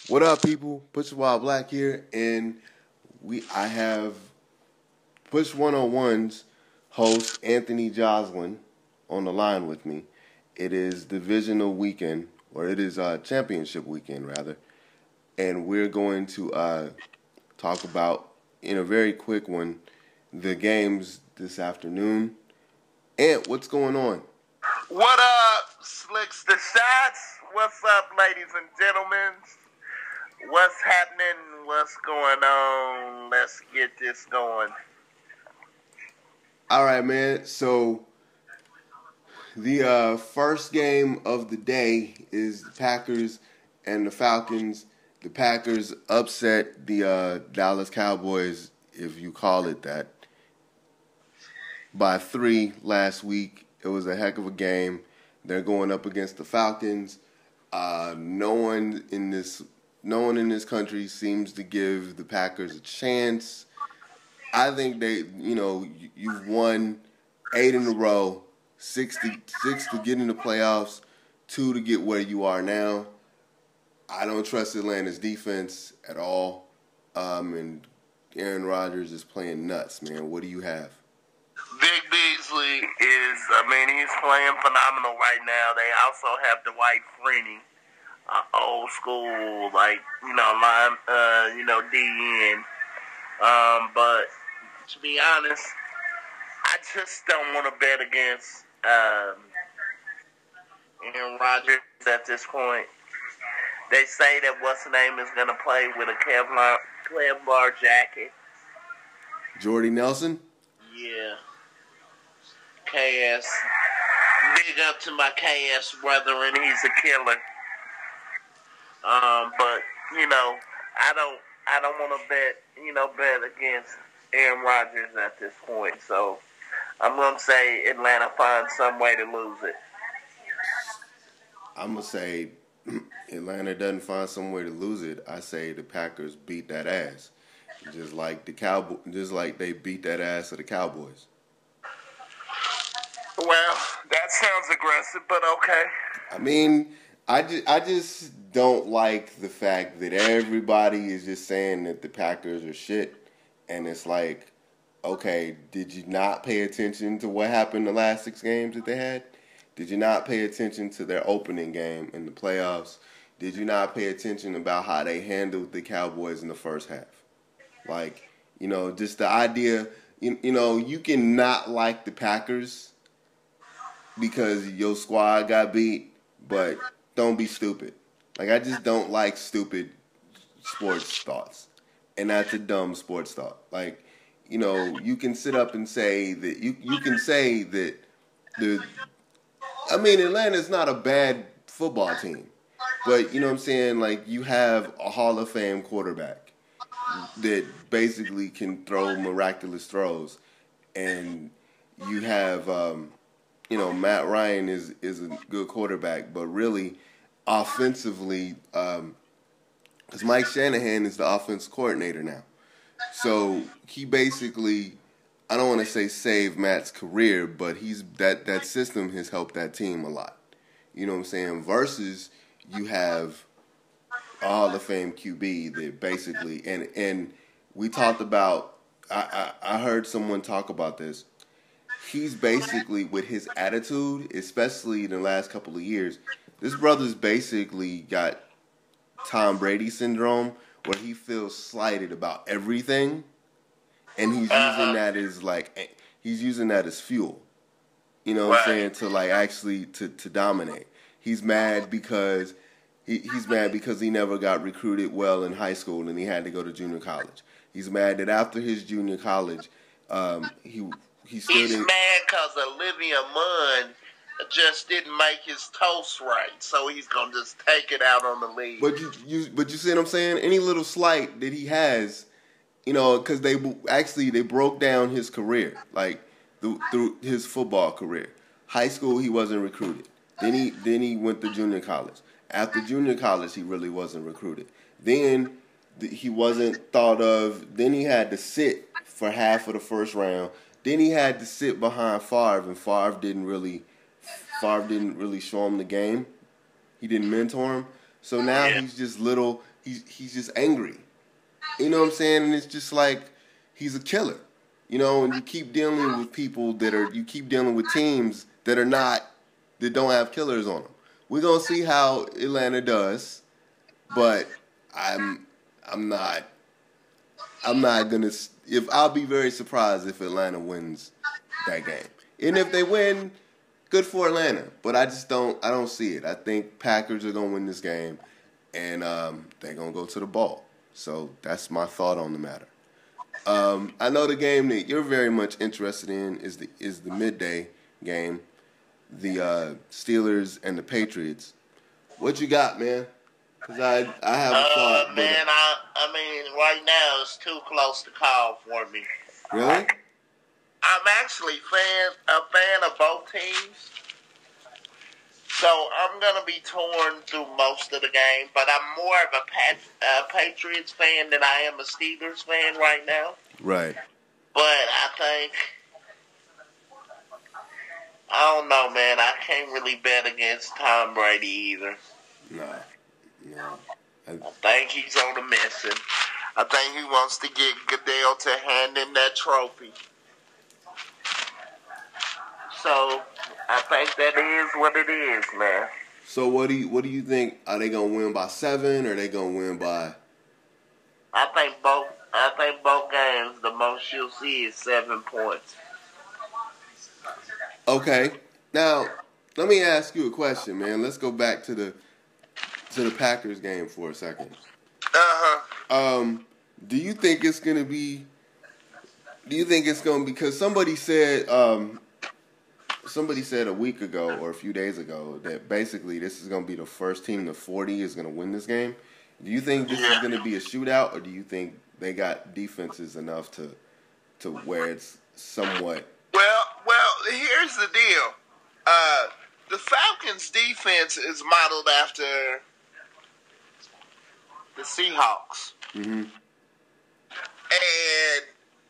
What up, people? Push Wild Black here, and I have Push 101's host Anthony Joslin on the line with me. It is divisional weekend, or it is championship weekend rather, and we're going to talk about, in a very quick one, the games this afternoon. Ant, what's going on? What up, Slicks the Shots? What's up, ladies and gentlemen? What's happening? What's going on? Let's get this going. All right, man. So the first game of the day is the Packers and the Falcons. The Packers upset the Dallas Cowboys, if you call it that, by 3 last week. It was a heck of a game. They're going up against the Falcons. No one in this country seems to give the Packers a chance. I think you've won 8 in a row, 6 to get in the playoffs, 2 to get where you are now. I don't trust Atlanta's defense at all. And Aaron Rodgers is playing nuts, man. What do you have? Big Beasley he's playing phenomenal right now. They also have Dwight Freeney, old school, DN. But to be honest, I just don't want to bet against Aaron Rodgers at this point. They say that what's-his-name is going to play with a Kevlar jacket. Jordy Nelson? Yeah. KS. Big up to my KS brother, and he's a killer. But I don't want to bet against Aaron Rodgers at this point. So I'm gonna say Atlanta finds some way to lose it. I'm gonna say Atlanta doesn't find some way to lose it. I say the Packers beat that ass, just like they beat that ass of the Cowboys. Well, that sounds aggressive, but okay. I mean, I just don't like the fact that everybody is just saying that the Packers are shit, and it's like, okay, did you not pay attention to what happened the last 6 games that they had? Did you not pay attention to their opening game in the playoffs? Did you not pay attention about how they handled the Cowboys in the first half? Just the idea, you can not like the Packers because your squad got beat, but don't be stupid. I just don't like stupid sports thoughts. And that's a dumb sports thought. You can sit up and say that you can say that Atlanta's not a bad football team. But, you know what I'm saying? You have a Hall of Fame quarterback that basically can throw miraculous throws. And you have, Matt Ryan is a good quarterback. But really, offensively, because Mike Shanahan is the offense coordinator now. So he basically, I don't want to say saved Matt's career, but that system has helped that team a lot. You know what I'm saying? Versus you have a Hall of Fame QB that basically, and we talked about, I heard someone talk about this. He's basically, with his attitude, especially in the last couple of years, this brother's basically got Tom Brady syndrome, where he feels slighted about everything, and he's using that as fuel. You know what I'm saying? To dominate. He's mad because he never got recruited well in high school and he had to go to junior college. He's mad that after his junior college, he's mad because Olivia Munn just didn't make his toast right, so he's gonna just take it out on the league. But you see what I'm saying? Any little slight that he has, because they broke down his career, through his football career. High school, he wasn't recruited. Then he went to junior college. After junior college, he really wasn't recruited. Then he wasn't thought of. Then he had to sit for half of the first round. Then he had to sit behind Favre, and Favre didn't really show him the game. He didn't mentor him. So now Yeah. he's just little. He's just angry. You know what I'm saying? And it's just like he's a killer. You know, and you keep dealing with people you keep dealing with teams that don't have killers on them. We're gonna see how Atlanta does, but I'm not gonna. If I'll be very surprised if Atlanta wins that game, and if they win, good for Atlanta. But I don't see it. I think Packers are gonna win this game, and they're gonna go to the ball. So that's my thought on the matter. I know the game that you're very much interested in is the midday game, the Steelers and the Patriots. What you got, man? Because I have a thought. Man, I mean, right now it's too close to call for me. Really? I'm actually a fan of both teams. So I'm going to be torn through most of the game, but I'm more of a Patriots fan than I am a Steelers fan right now. Right. But I don't know, man. I can't really bet against Tom Brady either. No. I think he's on the missing. I think he wants to get Goodell to hand him that trophy. So I think that is what it is, man. So what do you think? Are they gonna win by 7 or are they gonna win by? I think both games, the most you'll see is 7 points. Okay. Now let me ask you a question, man. Let's go back to the Packers game for a second. Do you think it's gonna be? Because somebody said a week ago or a few days ago that basically this is going to be the first team to 40 is going to win this game. Do you think this is going to be a shootout, or do you think they got defenses enough to where it's somewhat? Well, here's the deal. The Falcons' defense is modeled after the Seahawks. Mm-hmm. And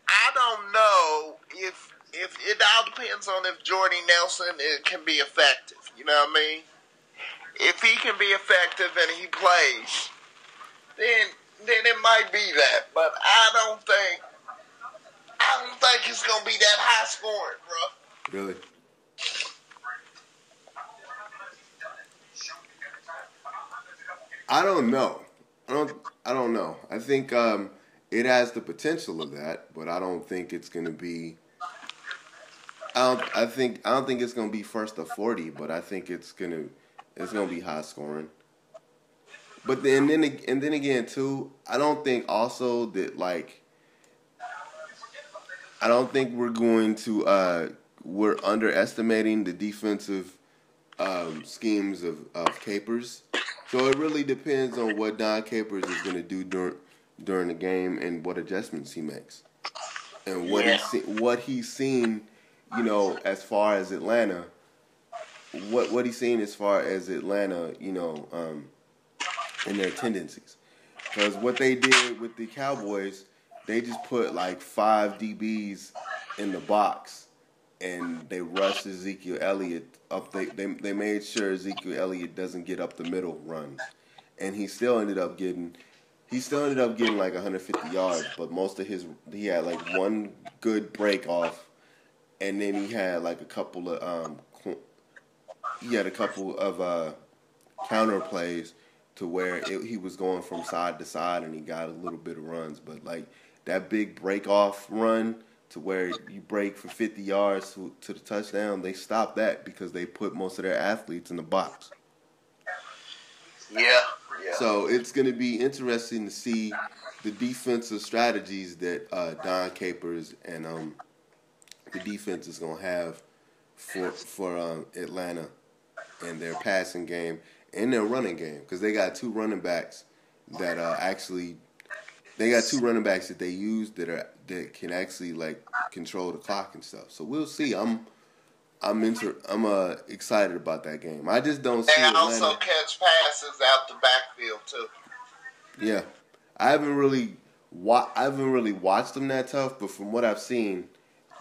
I don't know if it all depends on if Jordy Nelson can be effective. You know what I mean? If he can be effective and he plays, then it might be that. But I don't think it's gonna be that high scoring, bro. Really? I don't know. I don't know. I think it has the potential of that, but I don't think it's going to be. I don't think it's going to be first to 40, but I think it's going to be high scoring. But then again too, I don't think also that I don't think we're going to we're underestimating the defensive schemes of Capers. So it really depends on what Don Capers is going to do during the game and what adjustments he makes, and what he's seen, you know, as far as Atlanta, what he's seen as far as Atlanta, you know, and their tendencies. Because what they did with the Cowboys, they just put like 5 DBs in the box, and they rushed Ezekiel Elliott up. They made sure Ezekiel Elliott doesn't get up the middle runs, and he still ended up getting like 150 yards. But most of he had like one good break off, and then he had like a couple of counter plays to where he was going from side to side, and he got a little bit of runs. But like that big break off run to where you break for 50 yards to the touchdown, they stopped that because they put most of their athletes in the box. Yeah. So it's going to be interesting to see the defensive strategies that Don Capers and the defense is going to have for Atlanta and their passing game and their running game, because they got 2 running backs that they use that can actually like control the clock and stuff. So we'll see. I'm excited about that game. I just don't see Atlanta. They also catch passes out the backfield too. Yeah, I haven't really watched them that tough, but from what I've seen,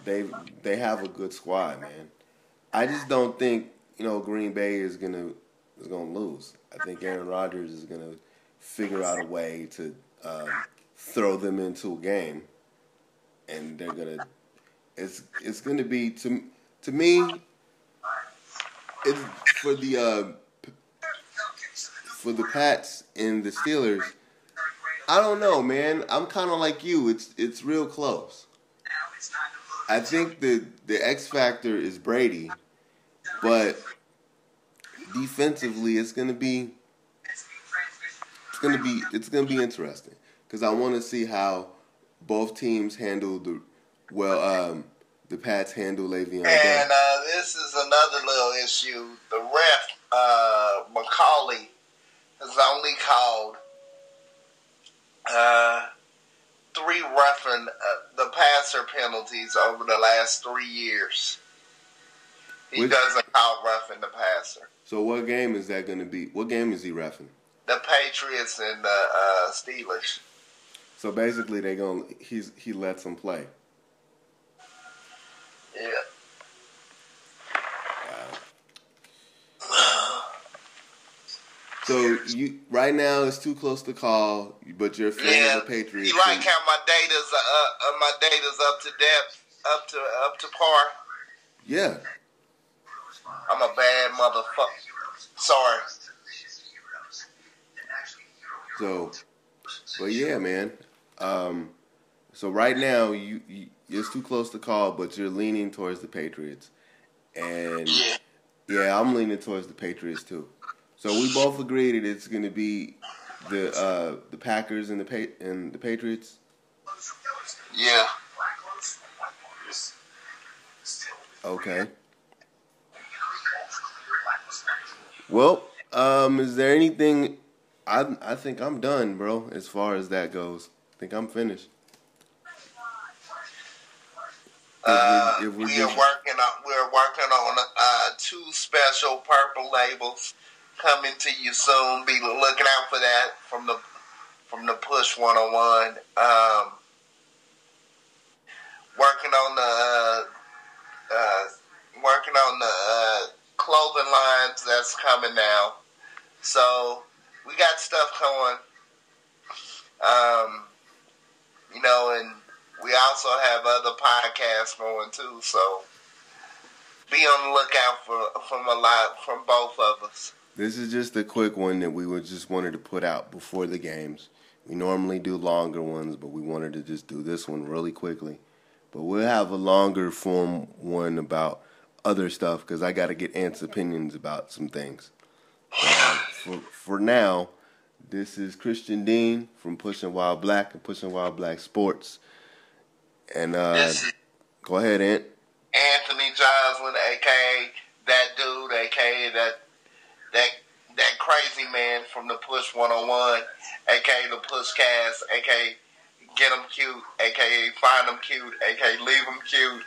they have a good squad, man. I just don't think Green Bay is gonna is gonna lose. I think Aaron Rodgers is gonna figure out a way to throw them into a game, and they're gonna. It's gonna be to me. It's for the Pats and the Steelers. I don't know, man. I'm kind of like you. It's real close. I think the X factor is Brady, but defensively, it's gonna be interesting because I want to see how both teams handle the Pats handle Le'Veon Bell. And this is another little issue. The ref, McCauley, has only called 3 roughing the passer penalties over the last 3 years. He doesn't call roughing the passer. So what game is that going to be? What game is he reffing? The Patriots and the Steelers. So basically, he lets them play. Yeah. So right now it's too close to call, but you're a fan of the Patriots. You like how my data's up to depth, up to par. Yeah. I'm a bad motherfucker. Sorry. But yeah, man. So right now it's too close to call, but you're leaning towards the Patriots, and yeah, I'm leaning towards the Patriots too. So we both agree that it's going to be the Packers and the Patriots. Yeah. Okay. Well, is there anything? I think I'm done, bro. As far as that goes, I think I'm finished. We're working on 2 special purple labels coming to you soon. Be looking out for that from the Push 101. Working on the clothing lines that's coming now. So we got stuff going. And we also have other podcasts going too. So be on the lookout from both of us. This is just a quick one that we just wanted to put out before the games. We normally do longer ones, but we wanted to just do this one really quickly. But we'll have a longer form one about other stuff because I got to get Ant's opinions about some things. For now, this is Christian Dean from Pushing Wild Black and Pushing Wild Black Sports. And go ahead, Ant. Anthony Joslin, a.k.a. that dude, a.k.a. that crazy man from the Push 101, a.k.a. the Pushcast, a.k.a. Get them cute, a.k.a. find them cute, a.k.a. leave them cute.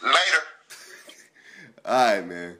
Later. All right, man.